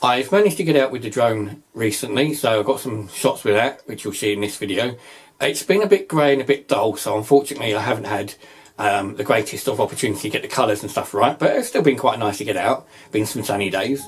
I've managed to get out with the drone recently, so I've got some shots with that, which you'll see in this video. It's been a bit grey and a bit dull, so unfortunately I haven't had the greatest of opportunity to get the colours and stuff right, but it's still been quite nice to get out. Been some sunny days.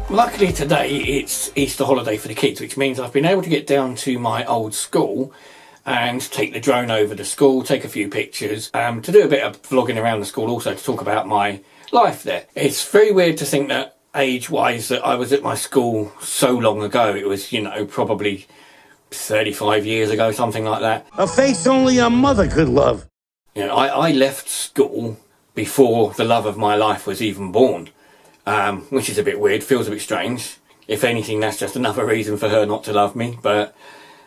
Luckily today it's Easter holiday for the kids, which means I've been able to get down to my old school and take the drone over the school, take a few pictures, to do a bit of vlogging around the school, also to talk about my life there. It's very weird to think that age-wise that I was at my school so long ago. It was, you know, probably 35 years ago, something like that. A face only a mother could love. You know, I left school before the love of my life was even born. Which is a bit weird, feels a bit strange. If anything, that's just another reason for her not to love me, but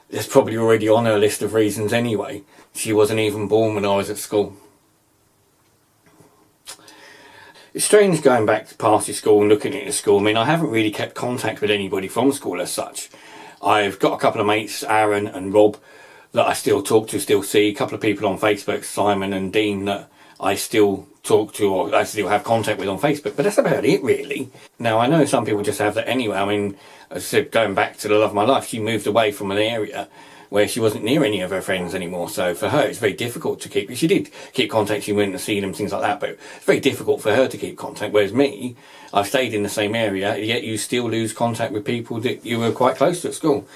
it's probably already on her list of reasons anyway. She wasn't even born when I was at school. It's strange going back to past school and looking at the school. I mean, I haven't really kept contact with anybody from school as such. I've got a couple of mates, Aaron and Rob, that I still talk to, still see. A couple of people on Facebook, Simon and Dean, that I still talk to or I still have contact with on Facebook, but that's about it really. Now I know some people just have that anyway. I mean, as I said, going back to the love of my life, she moved away from an area where she wasn't near any of her friends anymore, so for her it's very difficult to keep. She did keep contact, she went to see them, things like that, but it's very difficult for her to keep contact, whereas me, I've stayed in the same area, yet you still lose contact with people that you were quite close to at school.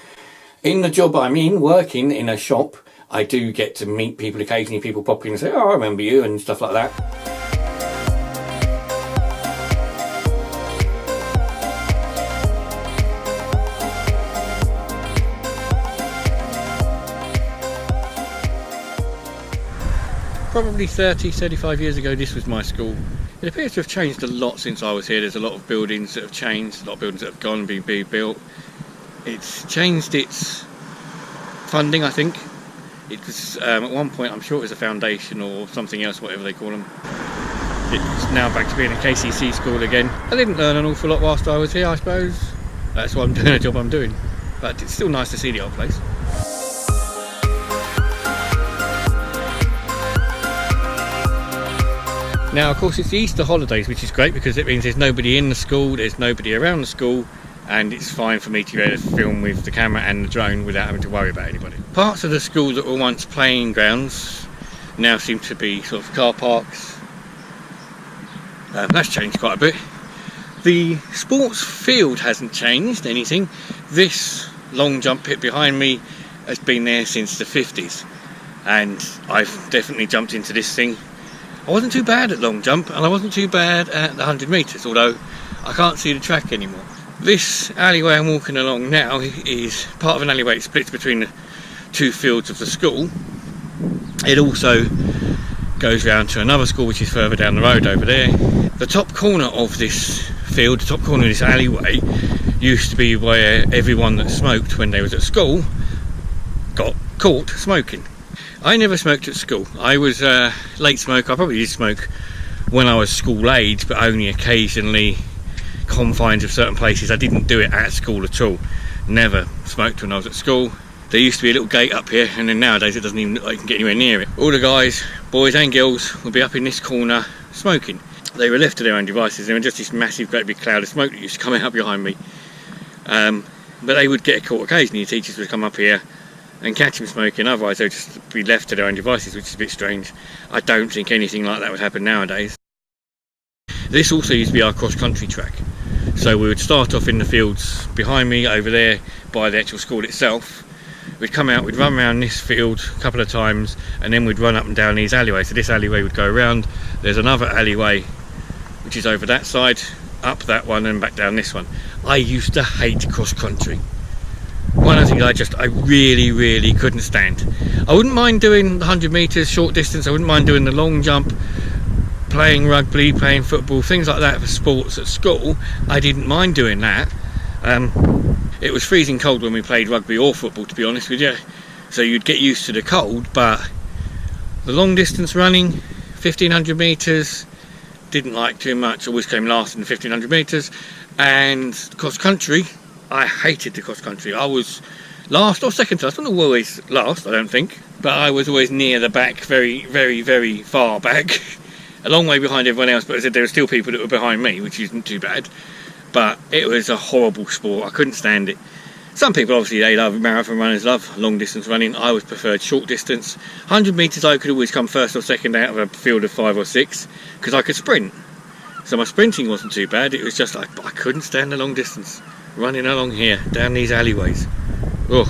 In the job I'm in, working in a shop, I do get to meet people occasionally. People pop in and say, oh, I remember you, and stuff like that. Probably 35 years ago, this was my school. It appears to have changed a lot since I was here. There's a lot of buildings that have changed, a lot of buildings that have gone and been rebuilt. It's changed its funding, I think. It was, at one point, I'm sure it was a foundation or something else, whatever they call them. It's now back to being a KCC school again. I didn't learn an awful lot whilst I was here, I suppose. That's why I'm doing the job I'm doing. But it's still nice to see the old place. Now, of course, it's the Easter holidays, which is great because it means there's nobody in the school, there's nobody around the school, and it's fine for me to be able to film with the camera and the drone without having to worry about anybody. Parts of the school that were once playing grounds now seem to be sort of car parks. That's changed quite a bit. The sports field hasn't changed anything. This long jump pit behind me has been there since the 50s, and I've definitely jumped into this thing. I wasn't too bad at long jump, and I wasn't too bad at the 100 metres, although I can't see the track anymore. This alleyway I'm walking along now is part of an alleyway that splits between the two fields of the school. It also goes round to another school which is further down the road over there. The top corner of this field, the top corner of this alleyway, used to be where everyone that smoked when they was at school got caught smoking. I never smoked at school. I was a late smoker. I probably did smoke when I was school age, but only occasionally, confines of certain places. I didn't do it at school at all. Never smoked when I was at school. There used to be a little gate up here, and then nowadays it doesn't even look like you can get anywhere near it. All the guys, boys and girls, would be up in this corner smoking. They were left to their own devices. There was just this massive great big cloud of smoke that used to come out behind me. But they would get caught occasionally. The teachers would come up here and catch them smoking, otherwise they'd just be left to their own devices, which is a bit strange. I don't think anything like that would happen nowadays. This also used to be our cross-country track. So we would start off in the fields behind me over there by the actual school itself. We'd come out, we'd run around this field a couple of times, and then we'd run up and down these alleyways. So this alleyway would go around, there's another alleyway which is over that side, up that one and back down this one. I used to hate cross-country. One of the things I really couldn't stand. I wouldn't mind doing the 100 metres short distance, I wouldn't mind doing the long jump, playing rugby, playing football, things like that for sports at school, I didn't mind doing that. It was freezing cold when we played rugby or football, to be honest with you, so you'd get used to the cold. But the long distance running, 1500 metres, didn't like too much, always came last in the 1500 metres. And cross country, I hated the cross country. I was last or second to last, I wasn't always last, I don't think, but I was always near the back, very, very, very far back, a long way behind everyone else. But as I said, there were still people that were behind me, which isn't too bad. But it was a horrible sport. I couldn't stand it. Some people, obviously, they love, marathon runners love long distance running. I always preferred short distance. 100 metres I could always come first or second out of a field of 5 or 6 because I could sprint. So my sprinting wasn't too bad. It was just I couldn't stand the long distance running along here down these alleyways. Ugh.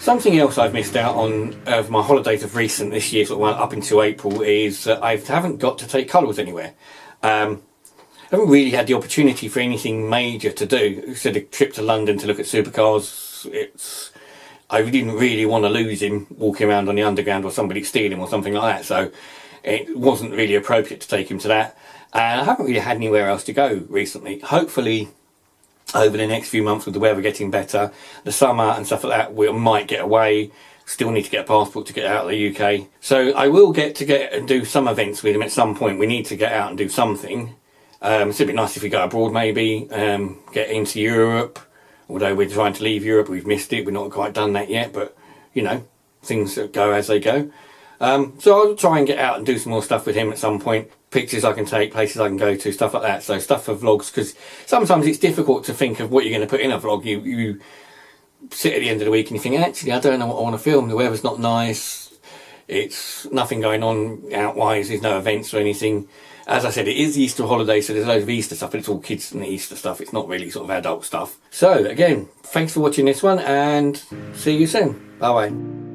Something else I've missed out on of my holidays of recent this year, sort of up until April, is that I haven't got to take cuddles anywhere. I haven't really had the opportunity for anything major to do. So the trip to London to look at supercars, I didn't really want to lose him walking around on the underground or somebody steal him or something like that. So it wasn't really appropriate to take him to that. And I haven't really had anywhere else to go recently. Hopefully, over the next few months with the weather getting better, the summer and stuff like that, we might get away. Still need to get a passport to get out of the UK. So I will get and do some events with him at some point. We need to get out and do something. It's a bit nice if we go abroad maybe, get into Europe. Although we're trying to leave Europe, we've missed it. We're not quite done that yet, but you know, things go as they go. So I'll try and get out and do some more stuff with him at some point. Pictures I can take, places I can go to, stuff like that. So stuff for vlogs, because sometimes it's difficult to think of what you're going to put in a vlog. You sit at the end of the week and you think, actually, I don't know what I want to film. The weather's not nice. It's nothing going on outwise. There's no events or anything. As I said, it is the Easter holiday, so there's loads of Easter stuff, but it's all kids and Easter stuff. It's not really sort of adult stuff. So again, thanks for watching this one, and see you soon. Bye bye.